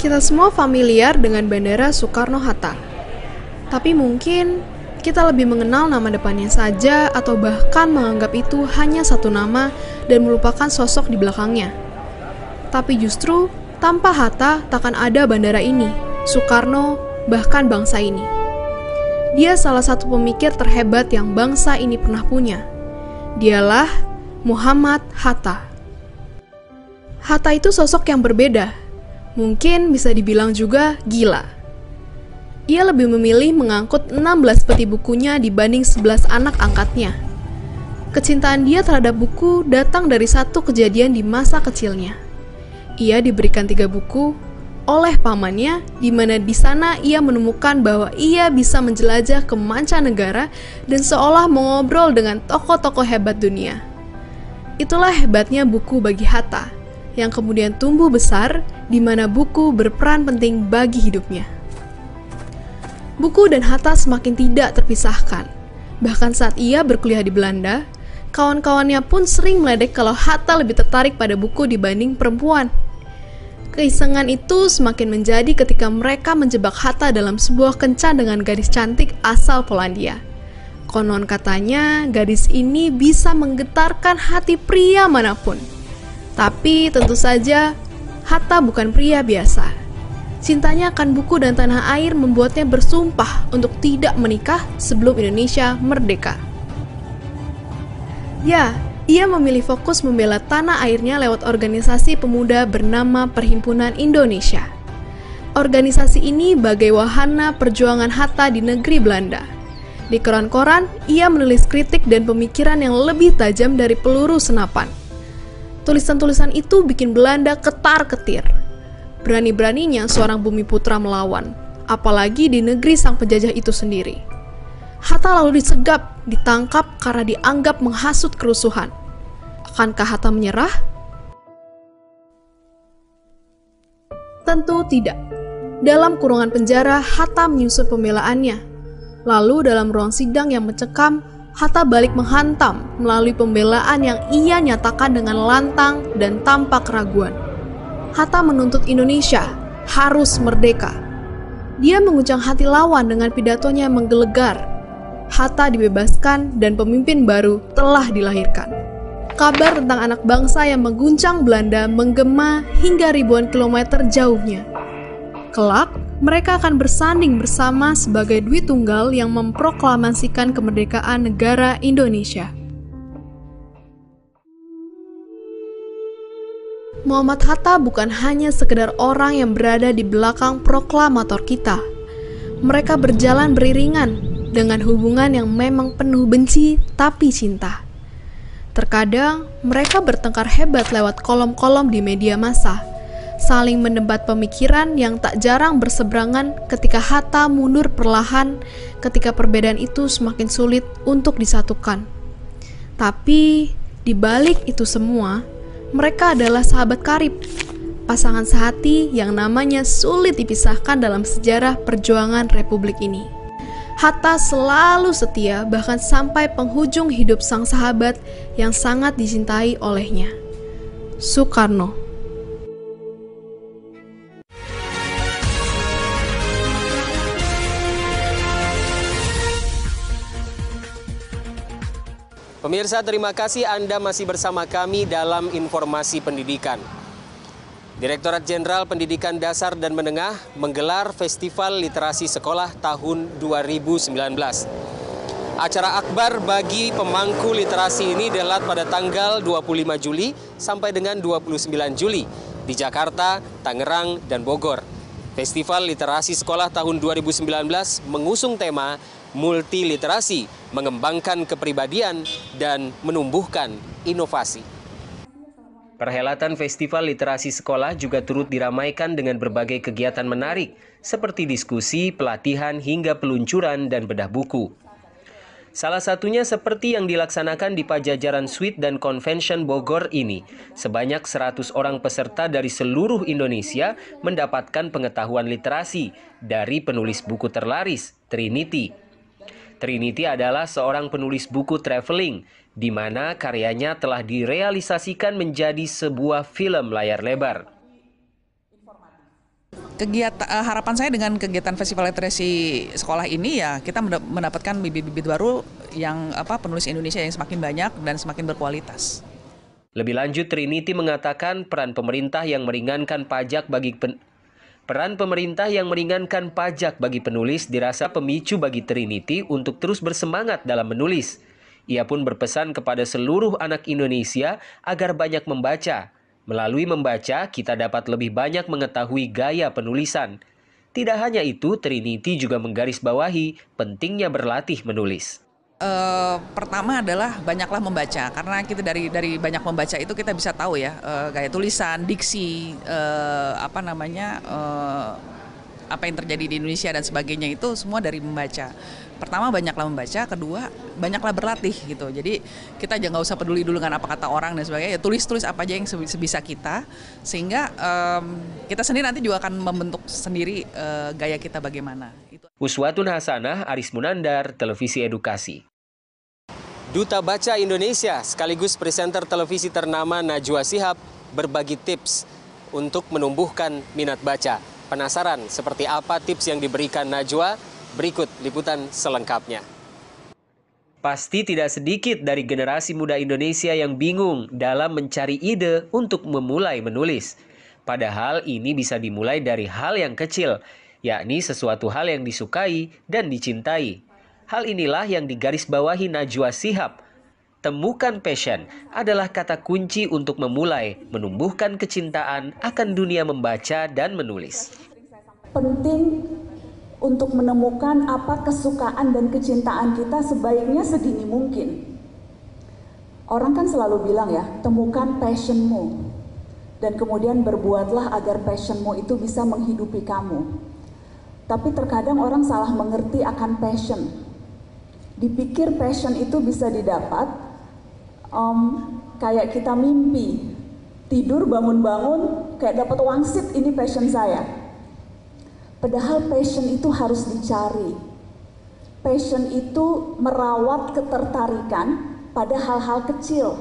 Kita semua familiar dengan Bandara Soekarno-Hatta. Tapi mungkin kita lebih mengenal nama depannya saja atau bahkan menganggap itu hanya satu nama dan melupakan sosok di belakangnya. Tapi justru tanpa Hatta takkan ada bandara ini, Soekarno, bahkan bangsa ini. Dia salah satu pemikir terhebat yang bangsa ini pernah punya. Dialah Muhammad Hatta. Hatta itu sosok yang berbeda. Mungkin bisa dibilang juga gila. Ia lebih memilih mengangkut 16 peti bukunya dibanding 11 anak angkatnya. Kecintaan dia terhadap buku datang dari satu kejadian di masa kecilnya. Ia diberikan 3 buku oleh pamannya, di mana di sana ia menemukan bahwa ia bisa menjelajah ke mancanegara dan seolah mengobrol dengan tokoh-tokoh hebat dunia. Itulah hebatnya buku bagi Hatta, yang kemudian tumbuh besar, di mana buku berperan penting bagi hidupnya. Buku dan Hatta semakin tidak terpisahkan. Bahkan saat ia berkuliah di Belanda, kawan-kawannya pun sering meledek kalau Hatta lebih tertarik pada buku dibanding perempuan. Keisengan itu semakin menjadi ketika mereka menjebak Hatta dalam sebuah kencan dengan gadis cantik asal Polandia. Konon katanya, gadis ini bisa menggetarkan hati pria manapun. Tapi tentu saja, Hatta bukan pria biasa. Cintanya akan buku dan tanah air membuatnya bersumpah untuk tidak menikah sebelum Indonesia merdeka. Ya, ia memilih fokus membela tanah airnya lewat organisasi pemuda bernama Perhimpunan Indonesia. Organisasi ini bagai wahana perjuangan Hatta di negeri Belanda. Di koran-koran, ia menulis kritik dan pemikiran yang lebih tajam dari peluru senapan. Tulisan-tulisan itu bikin Belanda ketar-ketir. Berani-beraninya seorang bumi putra melawan, apalagi di negeri sang penjajah itu sendiri. Hatta lalu disegap, ditangkap karena dianggap menghasut kerusuhan. Akankah Hatta menyerah? Tentu tidak. Dalam kurungan penjara, Hatta menyusun pembelaannya. Lalu dalam ruang sidang yang mencekam, Hatta balik menghantam melalui pembelaan yang ia nyatakan dengan lantang dan tanpa keraguan. Hatta menuntut Indonesia harus merdeka. Dia menguncang hati lawan dengan pidatonya yang menggelegar. Hatta dibebaskan dan pemimpin baru telah dilahirkan. Kabar tentang anak bangsa yang mengguncang Belanda menggema hingga ribuan kilometer jauhnya. Kelak, mereka akan bersanding bersama sebagai Dwi Tunggal yang memproklamasikan kemerdekaan negara Indonesia. Muhammad Hatta bukan hanya sekedar orang yang berada di belakang proklamator kita. Mereka berjalan beriringan dengan hubungan yang memang penuh benci tapi cinta. Terkadang mereka bertengkar hebat lewat kolom-kolom di media massa, saling mendebat pemikiran yang tak jarang berseberangan ketika Hatta mundur perlahan ketika perbedaan itu semakin sulit untuk disatukan. Tapi di balik itu semua, mereka adalah sahabat karib, pasangan sehati yang namanya sulit dipisahkan dalam sejarah perjuangan Republik ini. Hatta selalu setia bahkan sampai penghujung hidup sang sahabat yang sangat dicintai olehnya, Soekarno. Pemirsa, terima kasih Anda masih bersama kami dalam informasi pendidikan. Direktorat Jenderal Pendidikan Dasar dan Menengah menggelar Festival Literasi Sekolah tahun 2019. Acara akbar bagi pemangku literasi ini digelar pada tanggal 25 Juli sampai dengan 29 Juli di Jakarta, Tangerang, dan Bogor. Festival Literasi Sekolah tahun 2019 mengusung tema multiliterasi, mengembangkan kepribadian, dan menumbuhkan inovasi. Perhelatan Festival Literasi Sekolah juga turut diramaikan dengan berbagai kegiatan menarik, seperti diskusi, pelatihan, hingga peluncuran dan bedah buku. Salah satunya seperti yang dilaksanakan di Pajajaran Suite dan Convention Bogor ini. Sebanyak 100 orang peserta dari seluruh Indonesia mendapatkan pengetahuan literasi dari penulis buku terlaris, Trinity. Trinity adalah seorang penulis buku traveling, di mana karyanya telah direalisasikan menjadi sebuah film layar lebar. Harapan saya dengan kegiatan Festival Literasi Sekolah ini ya kita mendapatkan bibit-bibit baru yang penulis Indonesia yang semakin banyak dan semakin berkualitas. Lebih lanjut, Trinity mengatakan peran pemerintah yang meringankan pajak bagi penulis dirasa pemicu bagi Trinity untuk terus bersemangat dalam menulis. Ia pun berpesan kepada seluruh anak Indonesia agar banyak membaca. Melalui membaca, kita dapat lebih banyak mengetahui gaya penulisan. Tidak hanya itu, Trinity juga menggarisbawahi pentingnya berlatih menulis. Pertama adalah banyaklah membaca, karena kita dari banyak membaca itu kita bisa tahu ya gaya tulisan, diksi, apa yang terjadi di Indonesia dan sebagainya itu semua dari membaca. Pertama banyaklah membaca, kedua banyaklah berlatih gitu. Jadi kita jangan usah peduli dulu dengan apa kata orang dan sebagainya. Ya, tulis apa aja yang sebisa kita, sehingga kita sendiri nanti juga akan membentuk sendiri gaya kita bagaimana. Uswatun Hasanah, Aris Munandar, Televisi Edukasi. Duta Baca Indonesia sekaligus presenter televisi ternama Najwa Shihab berbagi tips untuk menumbuhkan minat baca. Penasaran seperti apa tips yang diberikan Najwa? Berikut liputan selengkapnya. Pasti tidak sedikit dari generasi muda Indonesia yang bingung dalam mencari ide untuk memulai menulis. Padahal ini bisa dimulai dari hal yang kecil, yakni sesuatu hal yang disukai dan dicintai. Hal inilah yang digarisbawahi Najwa Shihab. Temukan passion adalah kata kunci untuk memulai menumbuhkan kecintaan akan dunia membaca dan menulis. Penting untuk menemukan apa kesukaan dan kecintaan kita sebaiknya sedini mungkin. Orang kan selalu bilang ya, temukan passionmu. Dan kemudian berbuatlah agar passionmu itu bisa menghidupi kamu. Tapi terkadang orang salah mengerti akan passion. Dipikir passion itu bisa didapat kayak kita mimpi, tidur bangun-bangun kayak dapat wangsit, ini passion saya. Padahal passion itu harus dicari. Passion itu merawat ketertarikan pada hal-hal kecil.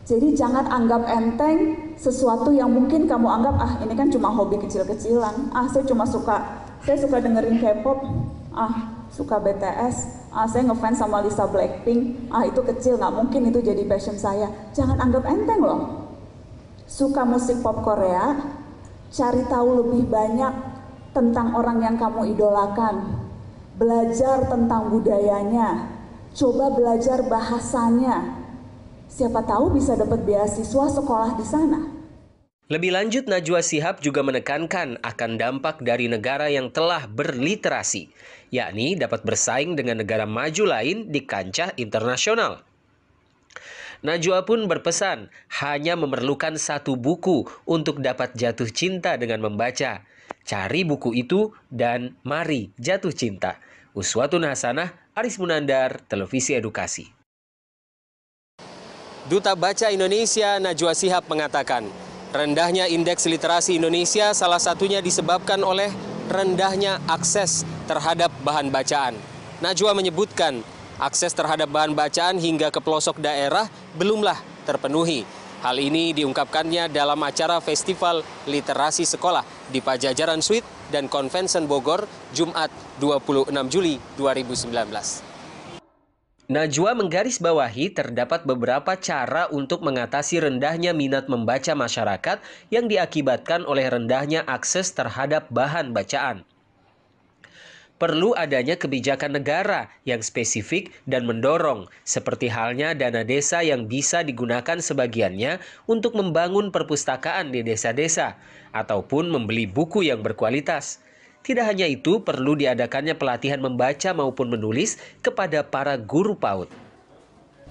Jadi jangan anggap enteng sesuatu yang mungkin kamu anggap ini kan cuma hobi kecil-kecilan. Saya suka dengerin K-pop. Suka BTS, saya ngefans sama Lisa Blackpink, itu kecil, nggak mungkin itu jadi passion saya. Jangan anggap enteng loh. Suka musik pop Korea, cari tahu lebih banyak tentang orang yang kamu idolakan. Belajar tentang budayanya, coba belajar bahasanya. Siapa tahu bisa dapat beasiswa sekolah di sana. Lebih lanjut, Najwa Shihab juga menekankan akan dampak dari negara yang telah berliterasi, yakni dapat bersaing dengan negara maju lain di kancah internasional. Najwa pun berpesan hanya memerlukan satu buku untuk dapat jatuh cinta dengan membaca. Cari buku itu dan mari jatuh cinta. Uswatun Hasanah, Aris Munandar, Televisi Edukasi. Duta Baca Indonesia Najwa Shihab mengatakan, rendahnya indeks literasi Indonesia salah satunya disebabkan oleh rendahnya akses terhadap bahan bacaan. Najwa menyebutkan akses terhadap bahan bacaan hingga ke pelosok daerah belumlah terpenuhi. Hal ini diungkapkannya dalam acara Festival Literasi Sekolah di Pajajaran Suite dan Convention Bogor, Jumat 26 Juli 2019. Najwa menggarisbawahi terdapat beberapa cara untuk mengatasi rendahnya minat membaca masyarakat yang diakibatkan oleh rendahnya akses terhadap bahan bacaan. Perlu adanya kebijakan negara yang spesifik dan mendorong, seperti halnya dana desa yang bisa digunakan sebagiannya untuk membangun perpustakaan di desa-desa, ataupun membeli buku yang berkualitas. Tidak hanya itu, perlu diadakannya pelatihan membaca maupun menulis kepada para guru PAUD.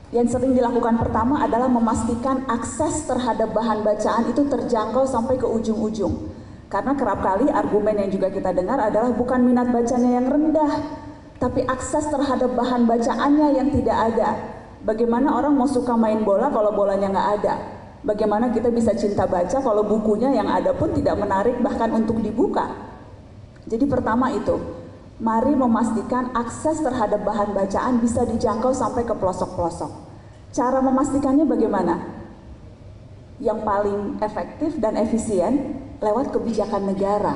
Yang sering dilakukan pertama adalah memastikan akses terhadap bahan bacaan itu terjangkau sampai ke ujung-ujung. Karena kerap kali argumen yang juga kita dengar adalah bukan minat bacanya yang rendah, tapi akses terhadap bahan bacaannya yang tidak ada. Bagaimana orang mau suka main bola kalau bolanya nggak ada? Bagaimana kita bisa cinta baca kalau bukunya yang ada pun tidak menarik bahkan untuk dibuka? Jadi pertama itu, mari memastikan akses terhadap bahan bacaan bisa dijangkau sampai ke pelosok-pelosok. Cara memastikannya bagaimana? Yang paling efektif dan efisien lewat kebijakan negara.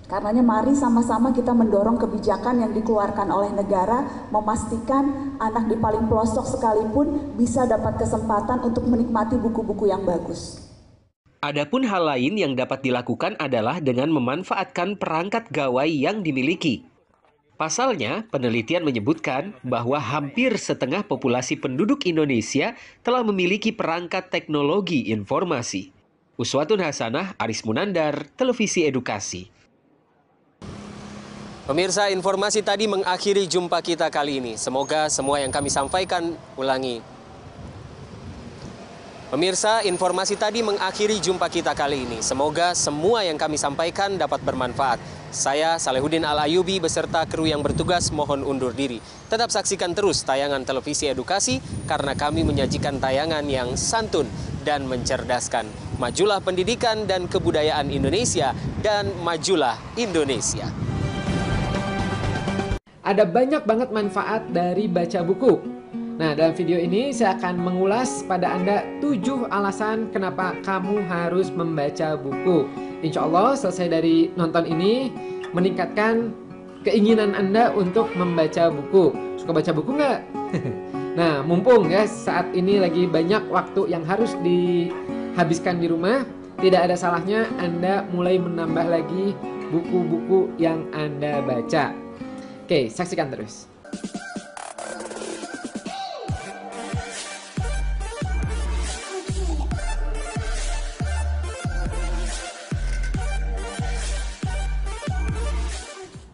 Karenanya mari sama-sama kita mendorong kebijakan yang dikeluarkan oleh negara, memastikan anak di paling pelosok sekalipun bisa dapat kesempatan untuk menikmati buku-buku yang bagus. Adapun hal lain yang dapat dilakukan adalah dengan memanfaatkan perangkat gawai yang dimiliki. Pasalnya, penelitian menyebutkan bahwa hampir setengah populasi penduduk Indonesia telah memiliki perangkat teknologi informasi. Uswatun Hasanah, Aris Munandar, Televisi Edukasi. Pemirsa, informasi tadi mengakhiri jumpa kita kali ini. Semoga semua yang kami sampaikan Pemirsa, informasi tadi mengakhiri jumpa kita kali ini. Semoga semua yang kami sampaikan dapat bermanfaat. Saya Salehuddin Al-Ayubi beserta kru yang bertugas mohon undur diri. Tetap saksikan terus tayangan Televisi Edukasi karena kami menyajikan tayangan yang santun dan mencerdaskan. Majulah pendidikan dan kebudayaan Indonesia dan majulah Indonesia. Ada banyak banget manfaat dari baca buku. Nah, dalam video ini saya akan mengulas pada Anda 7 alasan kenapa kamu harus membaca buku. Insya Allah selesai dari nonton ini meningkatkan keinginan Anda untuk membaca buku. Suka baca buku nggak? Nah, mumpung ya saat ini lagi banyak waktu yang harus dihabiskan di rumah, tidak ada salahnya Anda mulai menambah lagi buku-buku yang Anda baca. Oke, saksikan terus.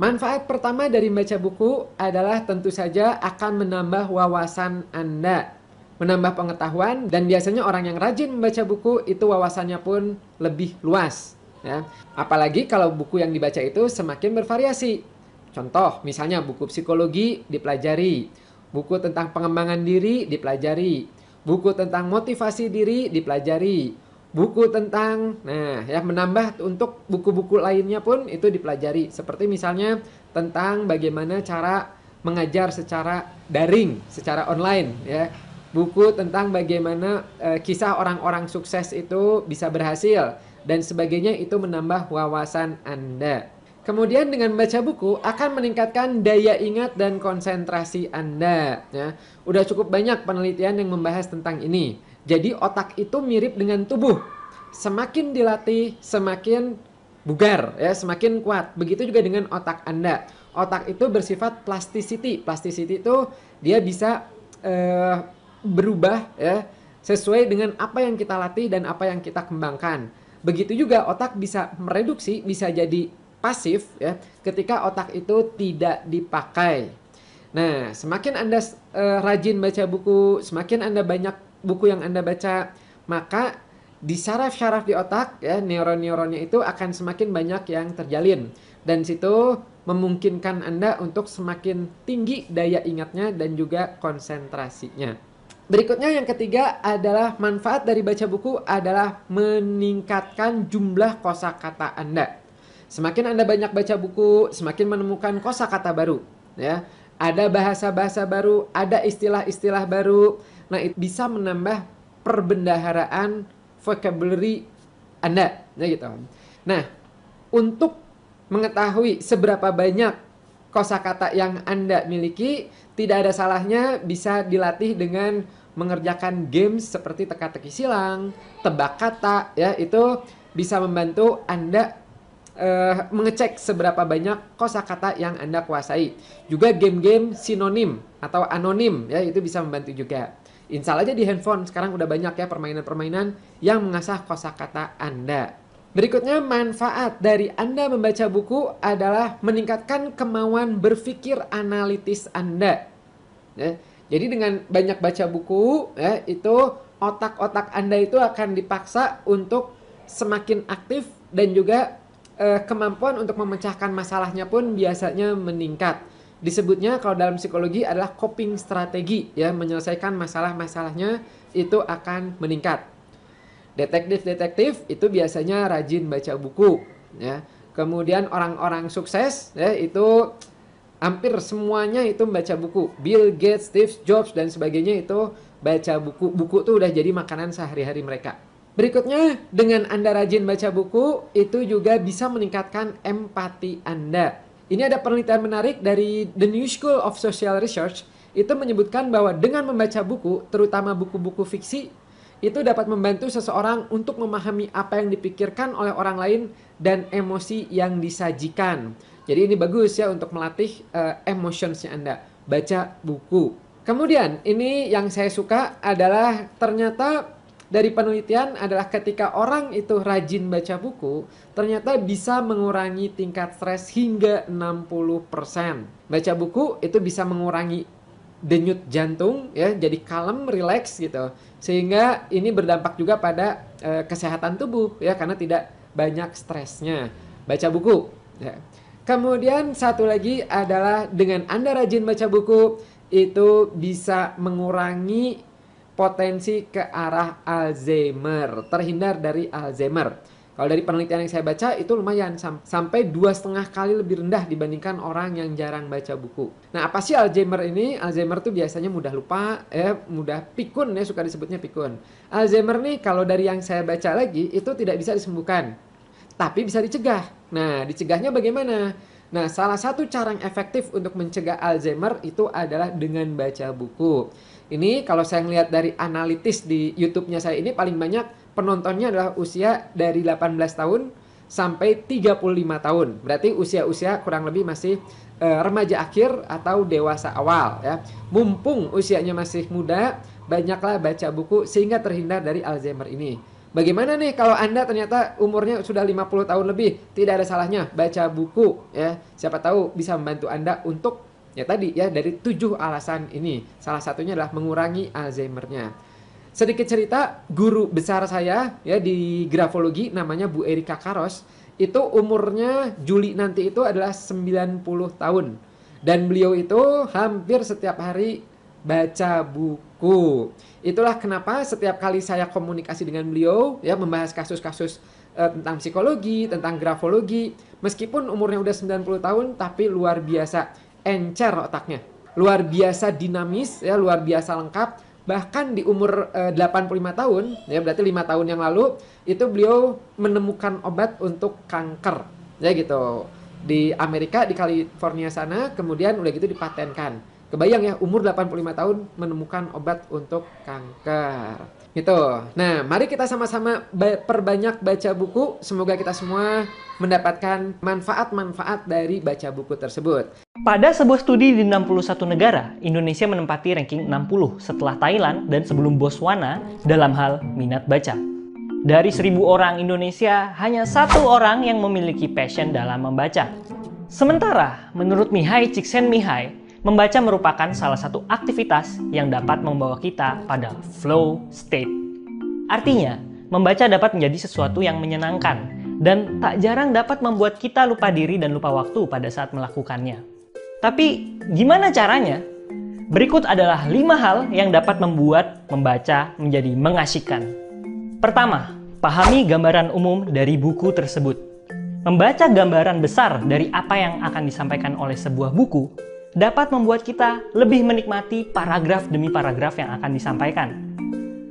Manfaat pertama dari membaca buku adalah tentu saja akan menambah wawasan Anda, menambah pengetahuan, dan biasanya orang yang rajin membaca buku itu wawasannya pun lebih luas. Ya. Apalagi kalau buku yang dibaca itu semakin bervariasi. Contoh, misalnya buku psikologi dipelajari, buku tentang pengembangan diri dipelajari, buku tentang motivasi diri dipelajari, buku tentang, menambah untuk buku-buku lainnya pun itu dipelajari. Seperti misalnya tentang bagaimana cara mengajar secara daring, secara online, ya. Buku tentang bagaimana kisah orang-orang sukses itu bisa berhasil dan sebagainya, itu menambah wawasan Anda. Kemudian dengan baca buku akan meningkatkan daya ingat dan konsentrasi Anda. Ya. Udah cukup banyak penelitian yang membahas tentang ini. Jadi otak itu mirip dengan tubuh. Semakin dilatih, semakin bugar, ya, semakin kuat. Begitu juga dengan otak Anda. Otak itu bersifat plasticity. Plasticity itu dia bisa berubah, ya, sesuai dengan apa yang kita latih dan apa yang kita kembangkan. Begitu juga otak bisa mereduksi, bisa jadi pasif, ya, ketika otak itu tidak dipakai. Nah, semakin Anda rajin baca buku, semakin Anda banyak buku yang Anda baca, maka di saraf-saraf di otak, ya, neuron-neuronnya itu akan semakin banyak yang terjalin. Dan situ memungkinkan Anda untuk semakin tinggi daya ingatnya dan juga konsentrasinya. Berikutnya yang ketiga adalah manfaat dari baca buku adalah meningkatkan jumlah kosakata Anda. Semakin Anda banyak baca buku, semakin menemukan kosakata baru, ya. Ada bahasa-bahasa baru, ada istilah-istilah baru. Nah, itu bisa menambah perbendaharaan vocabulary Anda, ya gitu. Nah, untuk mengetahui seberapa banyak kosakata yang Anda miliki, tidak ada salahnya bisa dilatih dengan mengerjakan games seperti teka-teki silang, tebak kata, ya, itu bisa membantu Anda mengecek seberapa banyak kosakata yang Anda kuasai. Juga game-game sinonim atau anonim, ya, itu bisa membantu juga. Install aja di handphone, sekarang udah banyak ya permainan-permainan yang mengasah kosakata Anda. Berikutnya, manfaat dari Anda membaca buku adalah meningkatkan kemauan berpikir analitis Anda. Ya, jadi dengan banyak baca buku, ya, itu otak-otak Anda itu akan dipaksa untuk semakin aktif dan juga kemampuan untuk memecahkan masalahnya pun biasanya meningkat. Disebutnya kalau dalam psikologi adalah coping strategi, ya, menyelesaikan masalah-masalahnya itu akan meningkat. Detektif-detektif itu biasanya rajin baca buku, ya. Kemudian orang-orang sukses, ya, itu hampir semuanya itu membaca buku. Bill Gates, Steve Jobs dan sebagainya itu baca buku. Buku tuh udah jadi makanan sehari-hari mereka. Berikutnya, dengan Anda rajin baca buku, itu juga bisa meningkatkan empati Anda. Ini ada penelitian menarik dari The New School of Social Research, itu menyebutkan bahwa dengan membaca buku, terutama buku-buku fiksi, itu dapat membantu seseorang untuk memahami apa yang dipikirkan oleh orang lain dan emosi yang disajikan. Jadi ini bagus ya untuk melatih emotionsnya Anda. Baca buku. Kemudian, ini yang saya suka adalah ternyata dari penelitian adalah ketika orang itu rajin baca buku, ternyata bisa mengurangi tingkat stres hingga 60%. Baca buku itu bisa mengurangi denyut jantung, ya, jadi kalem, rileks gitu. Sehingga ini berdampak juga pada kesehatan tubuh, ya, karena tidak banyak stresnya. Baca buku. Ya. Kemudian satu lagi adalah dengan Anda rajin baca buku, itu bisa mengurangi potensi ke arah Alzheimer, terhindar dari Alzheimer. Kalau dari penelitian yang saya baca itu lumayan sampai 2,5 kali lebih rendah dibandingkan orang yang jarang baca buku. Nah, apa sih Alzheimer ini? Alzheimer tuh biasanya mudah lupa, mudah pikun ya, suka disebutnya pikun. Alzheimer nih kalau dari yang saya baca lagi itu tidak bisa disembuhkan, tapi bisa dicegah. Nah, dicegahnya bagaimana? Nah, salah satu cara yang efektif untuk mencegah Alzheimer itu adalah dengan baca buku. Ini kalau saya melihat dari analitis di YouTube-nya saya ini paling banyak penontonnya adalah usia dari 18 tahun sampai 35 tahun. Berarti usia-usia kurang lebih masih remaja akhir atau dewasa awal ya. Mumpung usianya masih muda, banyaklah baca buku sehingga terhindar dari Alzheimer ini. Bagaimana nih kalau Anda ternyata umurnya sudah 50 tahun lebih? Tidak ada salahnya baca buku ya. Siapa tahu bisa membantu Anda untuk ya tadi ya dari 7 alasan ini. Salah satunya adalah mengurangi Alzheimer-nya. Sedikit cerita, guru besar saya ya di grafologi namanya Bu Erika Karos, itu umurnya Juli nanti itu adalah 90 tahun. Dan beliau itu hampir setiap hari baca buku. Itulah kenapa setiap kali saya komunikasi dengan beliau ya membahas kasus-kasus tentang psikologi, tentang grafologi, meskipun umurnya udah 90 tahun tapi luar biasa encer otaknya, luar biasa dinamis ya, luar biasa lengkap. Bahkan di umur 85 tahun ya, berarti 5 tahun yang lalu itu beliau menemukan obat untuk kanker ya gitu di Amerika, di California sana, kemudian udah gitu dipatenkan. Kebayang ya, umur 85 tahun menemukan obat untuk kanker gitu. Nah, mari kita sama-sama perbanyak baca buku. Semoga kita semua mendapatkan manfaat-manfaat dari baca buku tersebut. Pada sebuah studi di 61 negara, Indonesia menempati ranking 60 setelah Thailand dan sebelum Botswana dalam hal minat baca. Dari 1.000 orang Indonesia, hanya 1 orang yang memiliki passion dalam membaca. Sementara, menurut Mihai Csikszentmihalyi, membaca merupakan salah satu aktivitas yang dapat membawa kita pada flow state. Artinya, membaca dapat menjadi sesuatu yang menyenangkan dan tak jarang dapat membuat kita lupa diri dan lupa waktu pada saat melakukannya. Tapi, gimana caranya? Berikut adalah 5 hal yang dapat membuat membaca menjadi mengasyikkan. Pertama, pahami gambaran umum dari buku tersebut. Membaca gambaran besar dari apa yang akan disampaikan oleh sebuah buku dapat membuat kita lebih menikmati paragraf demi paragraf yang akan disampaikan.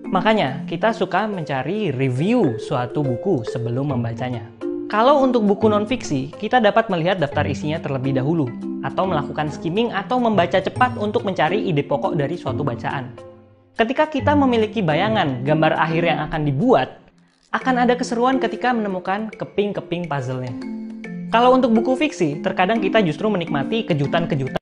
Makanya, kita suka mencari review suatu buku sebelum membacanya. Kalau untuk buku non-fiksi, kita dapat melihat daftar isinya terlebih dahulu, atau melakukan skimming atau membaca cepat untuk mencari ide pokok dari suatu bacaan. Ketika kita memiliki bayangan gambar akhir yang akan dibuat, akan ada keseruan ketika menemukan keping-keping puzzle-nya. Kalau untuk buku fiksi, terkadang kita justru menikmati kejutan-kejutan.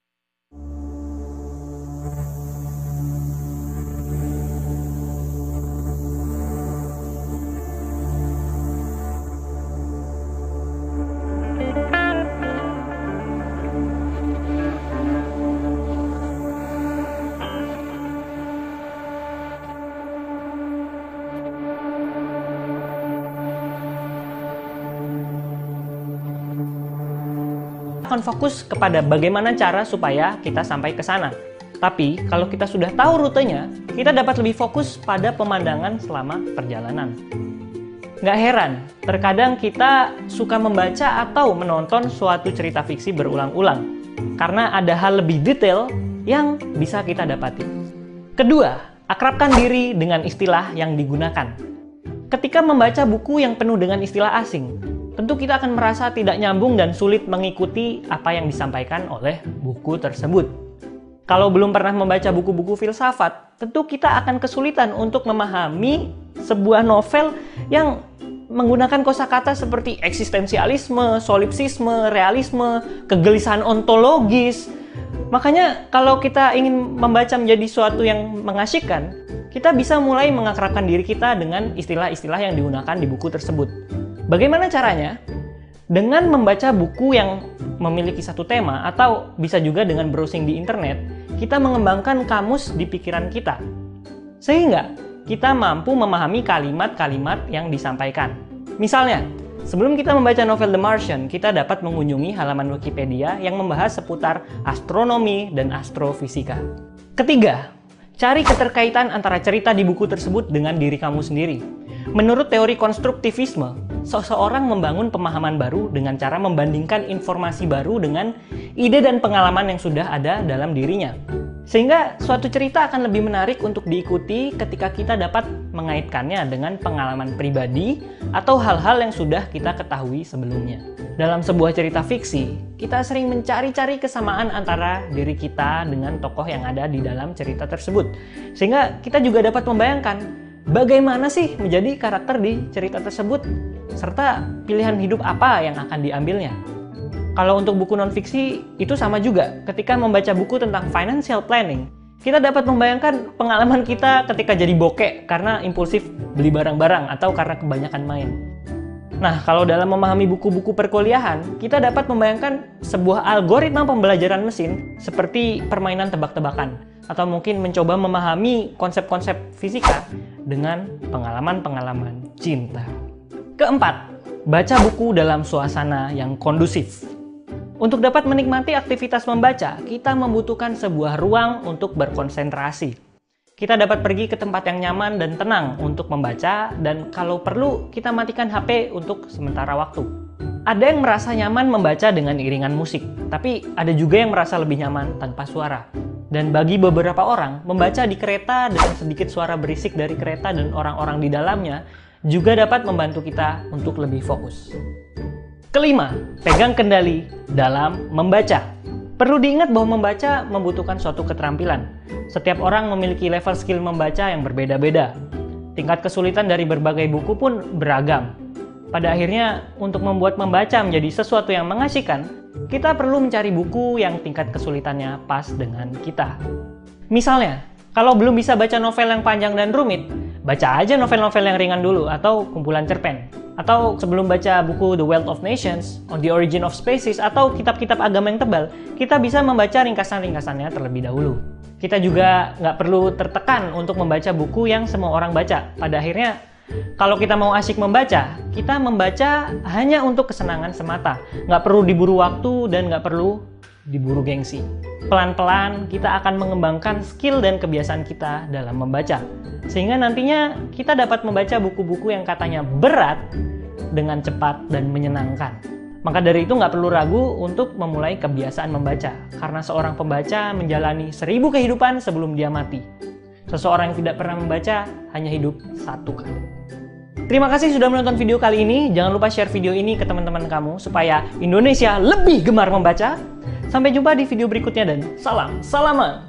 Akan fokus kepada bagaimana cara supaya kita sampai ke sana. Tapi, kalau kita sudah tahu rutenya, kita dapat lebih fokus pada pemandangan selama perjalanan. Nggak heran, terkadang kita suka membaca atau menonton suatu cerita fiksi berulang-ulang, karena ada hal lebih detail yang bisa kita dapati. Kedua, akrabkan diri dengan istilah yang digunakan. Ketika membaca buku yang penuh dengan istilah asing, tentu kita akan merasa tidak nyambung dan sulit mengikuti apa yang disampaikan oleh buku tersebut. Kalau belum pernah membaca buku-buku filsafat, tentu kita akan kesulitan untuk memahami sebuah novel yang menggunakan kosakata seperti eksistensialisme, solipsisme, realisme, kegelisahan ontologis. Makanya kalau kita ingin membaca menjadi suatu yang mengasyikkan, kita bisa mulai mengakrabkan diri kita dengan istilah-istilah yang digunakan di buku tersebut. Bagaimana caranya? Dengan membaca buku yang memiliki satu tema, atau bisa juga dengan browsing di internet, kita mengembangkan kamus di pikiran kita. Sehingga kita mampu memahami kalimat-kalimat yang disampaikan. Misalnya, sebelum kita membaca novel The Martian, kita dapat mengunjungi halaman Wikipedia yang membahas seputar astronomi dan astrofisika. Ketiga, cari keterkaitan antara cerita di buku tersebut dengan diri kamu sendiri. Menurut teori konstruktivisme, seseorang membangun pemahaman baru dengan cara membandingkan informasi baru dengan ide dan pengalaman yang sudah ada dalam dirinya. Sehingga suatu cerita akan lebih menarik untuk diikuti ketika kita dapat mengaitkannya dengan pengalaman pribadi atau hal-hal yang sudah kita ketahui sebelumnya. Dalam sebuah cerita fiksi, kita sering mencari-cari kesamaan antara diri kita dengan tokoh yang ada di dalam cerita tersebut. Sehingga kita juga dapat membayangkan bagaimana sih menjadi karakter di cerita tersebut, serta pilihan hidup apa yang akan diambilnya. Kalau untuk buku non-fiksi, itu sama juga. Ketika membaca buku tentang financial planning, kita dapat membayangkan pengalaman kita ketika jadi bokek karena impulsif beli barang-barang atau karena kebanyakan main. Nah, kalau dalam memahami buku-buku perkuliahan, kita dapat membayangkan sebuah algoritma pembelajaran mesin seperti permainan tebak-tebakan, atau mungkin mencoba memahami konsep-konsep fisika dengan pengalaman-pengalaman cinta. Keempat, baca buku dalam suasana yang kondusif. Untuk dapat menikmati aktivitas membaca, kita membutuhkan sebuah ruang untuk berkonsentrasi. Kita dapat pergi ke tempat yang nyaman dan tenang untuk membaca, dan kalau perlu, kita matikan HP untuk sementara waktu. Ada yang merasa nyaman membaca dengan iringan musik, tapi ada juga yang merasa lebih nyaman tanpa suara. Dan bagi beberapa orang, membaca di kereta dengan sedikit suara berisik dari kereta dan orang-orang di dalamnya juga dapat membantu kita untuk lebih fokus. Kelima, pegang kendali dalam membaca. Perlu diingat bahwa membaca membutuhkan suatu keterampilan. Setiap orang memiliki level skill membaca yang berbeda-beda. Tingkat kesulitan dari berbagai buku pun beragam. Pada akhirnya, untuk membuat membaca menjadi sesuatu yang mengasyikan, kita perlu mencari buku yang tingkat kesulitannya pas dengan kita. Misalnya, kalau belum bisa baca novel yang panjang dan rumit, baca aja novel-novel yang ringan dulu atau kumpulan cerpen. Atau sebelum baca buku The Wealth of Nations, On the Origin of Species, atau kitab-kitab agama yang tebal, kita bisa membaca ringkasan-ringkasannya terlebih dahulu. Kita juga nggak perlu tertekan untuk membaca buku yang semua orang baca. Pada akhirnya, kalau kita mau asyik membaca, kita membaca hanya untuk kesenangan semata. Nggak perlu diburu waktu dan nggak perlu diburu gengsi. Pelan-pelan kita akan mengembangkan skill dan kebiasaan kita dalam membaca. Sehingga nantinya kita dapat membaca buku-buku yang katanya berat dengan cepat dan menyenangkan. Maka dari itu nggak perlu ragu untuk memulai kebiasaan membaca. Karena seorang pembaca menjalani 1000 kehidupan sebelum dia mati. Seseorang yang tidak pernah membaca hanya hidup 1 kali. Terima kasih sudah menonton video kali ini. Jangan lupa share video ini ke teman-teman kamu supaya Indonesia lebih gemar membaca. Sampai jumpa di video berikutnya dan salam salaman!